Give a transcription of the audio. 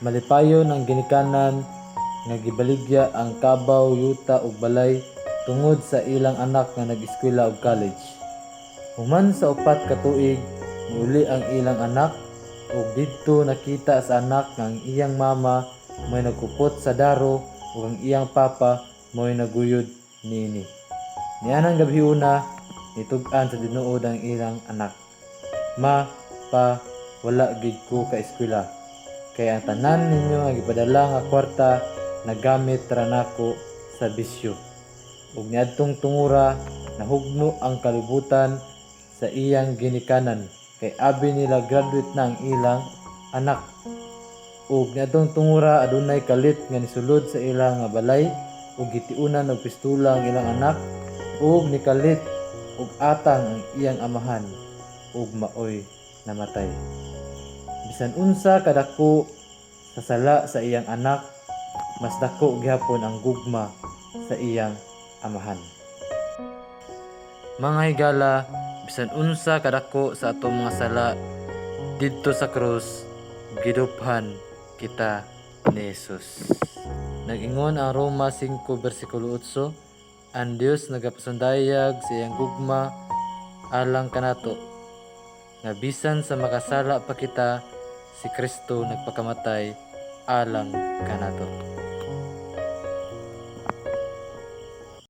Malipayon ang ginikanan nga gibaligya ang kabaw, yuta ug balay tungod sa ilang anak nga nag-eskwela ug college. Human sa 4 ka tuig, niuli ang ilang anak ug didto nakita sa anak nga ang iyang mama may nagkupot sa daro ug ang iyang papa may naguyod niini. Nianang gabiuna, nitug-an sa tinuod ang ilang anak. Ma, pa, wala gid ko ka eskwela. Kaya ang tanan ninyo nga gipadala nga kwarta nagamit ra nako sa bisyo. Ug niadtong tungura nahugno ang kalibutan sa iyang ginikanan kay abi nila graduate na ang ilang anak. Ug niadtong tungura adunay kalit nga nisulod sa ilang nga balay ug gitiunan og pistola ang ilang anak ug nikalit ug atang ang iyang amahan ug maoy namatay. Bisan unsa kadako sa sala sa iyang anak, mas dako gyapon ang gugma sa iyang amahan. Mga higala, bisan unsa kadako sa atong mga sala didto sa krus, giduphan kita ni Jesus. Nag-ingon ang Roma 5 versikulo 8, ang Dios nagapasundayag sa iyang gugma alang kanato nga bisan sa makasala pa kita, si Kristo nagpakamatay alang kanato.